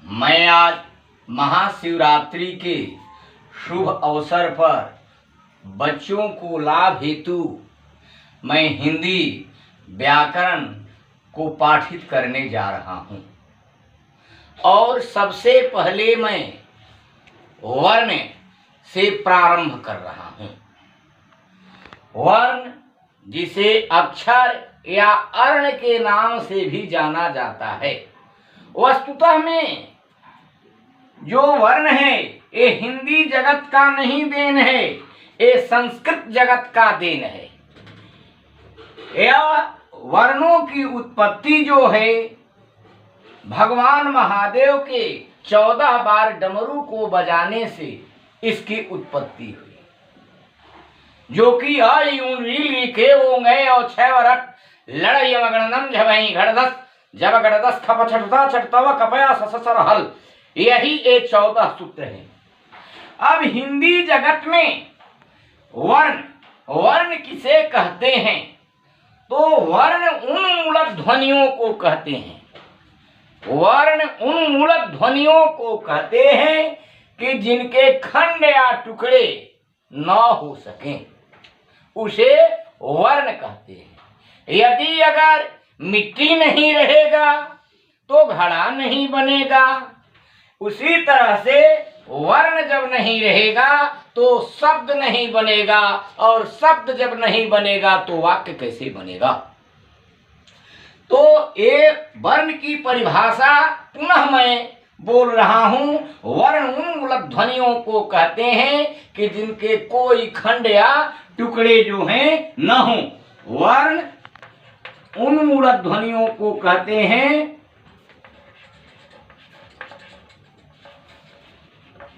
मैं आज महाशिवरात्रि के शुभ अवसर पर बच्चों को लाभ हेतु मैं हिंदी व्याकरण को पाठित करने जा रहा हूँ। और सबसे पहले मैं वर्ण से प्रारंभ कर रहा हूँ। वर्ण जिसे अक्षर या अर्ण के नाम से भी जाना जाता है, वस्तुतः में जो वर्ण है ये हिंदी जगत का नहीं देन है, ये संस्कृत जगत का देन है। यह वर्णों की उत्पत्ति जो है भगवान महादेव के 14 बार डमरू को बजाने से इसकी उत्पत्ति हुई, जो कि लिखे होंगे और 6 वरट लड़यमगणनम झवई घड़दस जब गड़दस खप छटता छटतव कपया सससर हल, यही ये 14 सूत्र हैं। अब हिंदी जगत में वर्ण किसे कहते हैं? तो वर्ण उन मूलक ध्वनियों को कहते हैं। वर्ण उन मूलक ध्वनियों को कहते हैं कि जिनके खंड या टुकड़े न हो सकें, उसे वर्ण कहते हैं। यदि अगर मिट्टी नहीं रहेगा तो घड़ा नहीं बनेगा, उसी तरह से वर्ण जब नहीं रहेगा तो शब्द नहीं बनेगा, और शब्द जब नहीं बनेगा तो वाक्य कैसे बनेगा? तो ये वर्ण की परिभाषा पुनः मैं बोल रहा हूं। वर्ण उन मूलक ध्वनियों को कहते हैं कि जिनके कोई खंड या टुकड़े जो हैं न हो। वर्ण उन मूलक ध्वनियों को कहते हैं,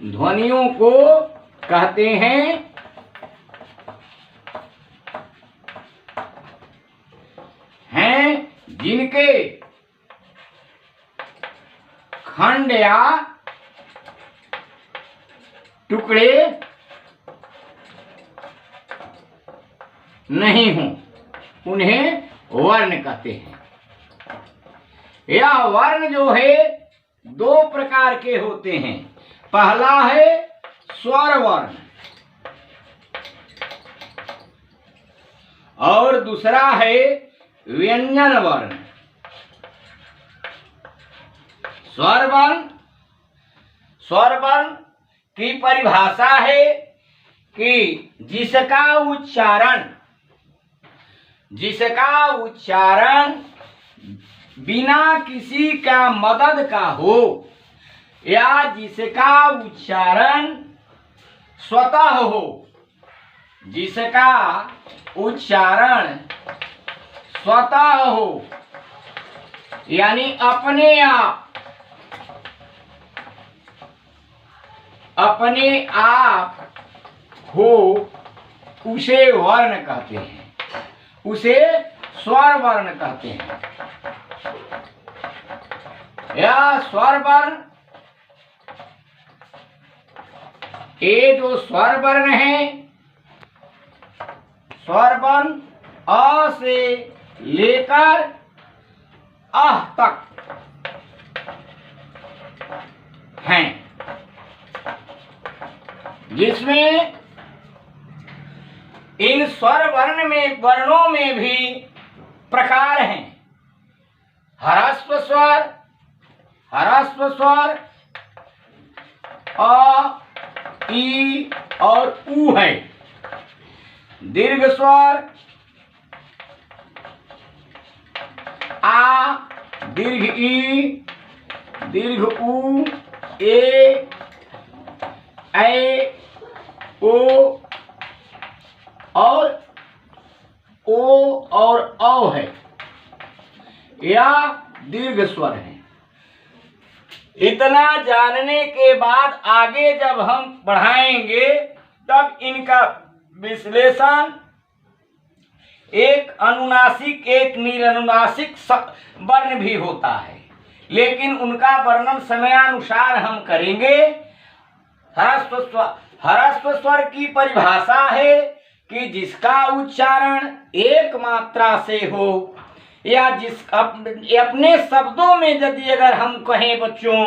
ध्वनियों को कहते हैं जिनके खंड या टुकड़े नहीं हों, उन्हें वर्ण कहते हैं। यह वर्ण जो है 2 प्रकार के होते हैं। पहला है स्वर वर्ण और दूसरा है व्यंजन वर्ण। स्वर वर्ण की परिभाषा है कि जिसका उच्चारण बिना किसी का मदद का हो, या जिसका उच्चारण स्वतः हो, जिसका उच्चारण स्वतः हो, यानी अपने आप हो, उसे वर्ण कहते हैं, उसे स्वर वर्ण कहते हैं। यह स्वर वर्ण, ये जो स्वर वर्ण है, स्वर वर्ण अ से लेकर अह तक हैं, जिसमें इन स्वर वर्णों में भी प्रकार हैं। ह्रस्व स्वर अ, ई और उ है। दीर्घ स्वर आ, दीर्घ ई, दीर्घ उ, ए, ऐ, ओ और औ है, या दीर्घ स्वर है। इतना जानने के बाद आगे जब हम बढ़ाएंगे तब इनका विश्लेषण एक अनुनासिक एक निरनुनासिक वर्ण भी होता है, लेकिन उनका वर्णन समयानुसार हम करेंगे। ह्रस्व स्वर की परिभाषा है कि जिसका उच्चारण एक मात्रा से हो, या अपने शब्दों में यदि अगर हम कहें बच्चों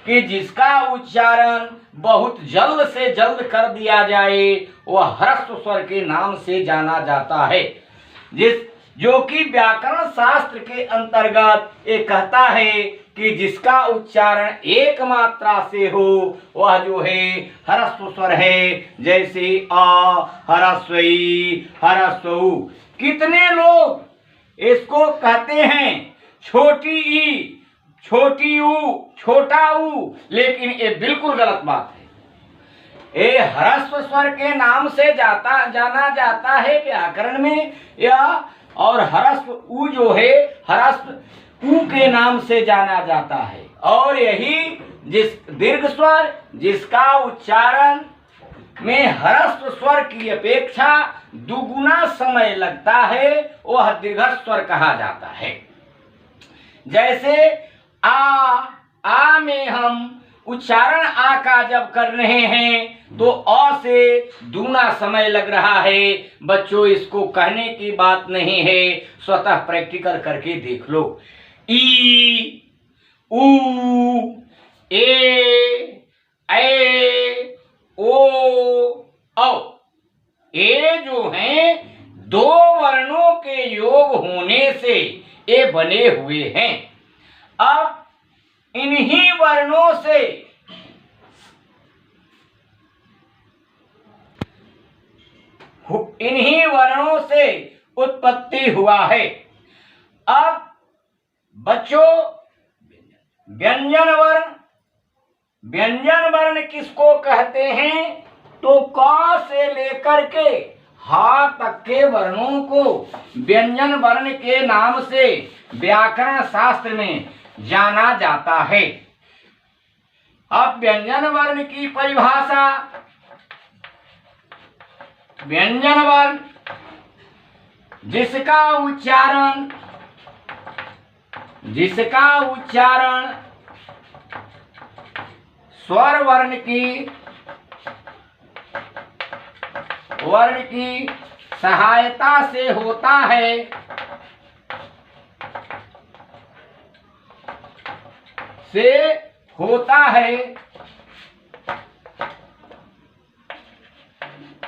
कि जिसका उच्चारण बहुत जल्द से जल्द कर दिया जाए वह ह्रस्व स्वर के नाम से जाना जाता है। जो कि व्याकरण शास्त्र के अंतर्गत ये कहता है कि जिसका उच्चारण एक मात्रा से हो वह जो है ह्रस्व स्वर है, जैसे आ, ह्रस्व ई, ह्रस्व उ। कितने लोग इसको कहते हैं छोटी ई, छोटी ऊ, छोटा ऊ, लेकिन ये बिल्कुल गलत बात है। ये ह्रस्व स्वर के नाम से जाना जाता है व्याकरण में, या और ह्रस्व ऊ जो है ह्रस्व ऊ के नाम से जाना जाता है। और यही जिस दीर्घ स्वर जिसका उच्चारण में ह्रस्व स्वर की अपेक्षा दुगुना समय लगता है वह दीर्घ स्वर कहा जाता है। जैसे आ में हम उच्चारण आ का जब कर रहे हैं तो अ से दूना समय लग रहा है। बच्चों, इसको कहने की बात नहीं है, स्वतः प्रैक्टिकल करके देख लो। ई, ऊ, ए, ओ, औ, ये जो हैं दो वर्णों के योग होने से ये बने हुए हैं। अब इन्हीं वर्णों से उत्पत्ति हुआ है। अब बच्चों, व्यंजन वर्ण किसको कहते हैं? तो क से लेकर के हा तक के वर्णों को व्यंजन वर्ण के नाम से व्याकरण शास्त्र में जाना जाता है। अब व्यंजन वर्ण की परिभाषा, व्यंजन वर्ण जिसका उच्चारण स्वर वर्ण की सहायता से होता है,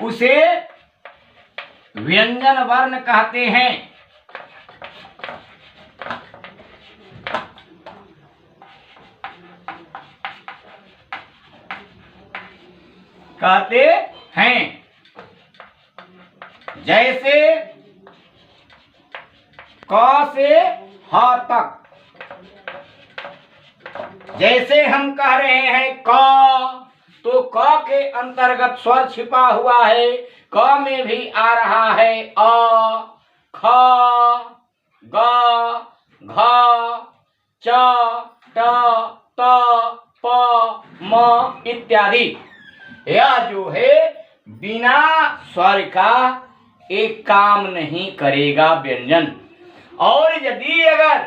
उसे व्यंजन वर्ण कहते हैं। जैसे क से ह तक, जैसे हम कह रहे हैं क, तो क के अंतर्गत स्वर छिपा हुआ है, क में भी आ रहा है अ, ख, ग, घ, च, ट, त, प, म इत्यादि। यह जो है बिना स्वर का एक काम नहीं करेगा व्यंजन। और यदि अगर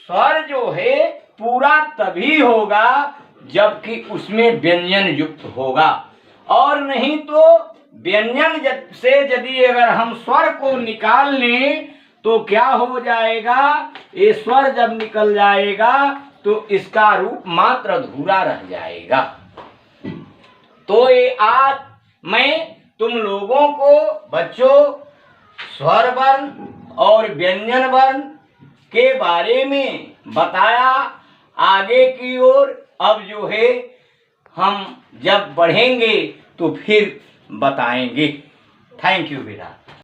स्वर जो है पूरा तभी होगा जबकि उसमें व्यंजन युक्त होगा, और नहीं तो व्यंजन से यदि अगर हम स्वर को निकाल लें तो क्या हो जाएगा? ये स्वर जब निकल जाएगा तो इसका रूप मात्र अधूरा रह जाएगा। तो ये आज मैं तुम लोगों को बच्चों स्वर वर्ण और व्यंजन वर्ण के बारे में बताया। आगे की ओर अब जो है हम जब बढ़ेंगे तो फिर बताएंगे। थैंक यू बेटा।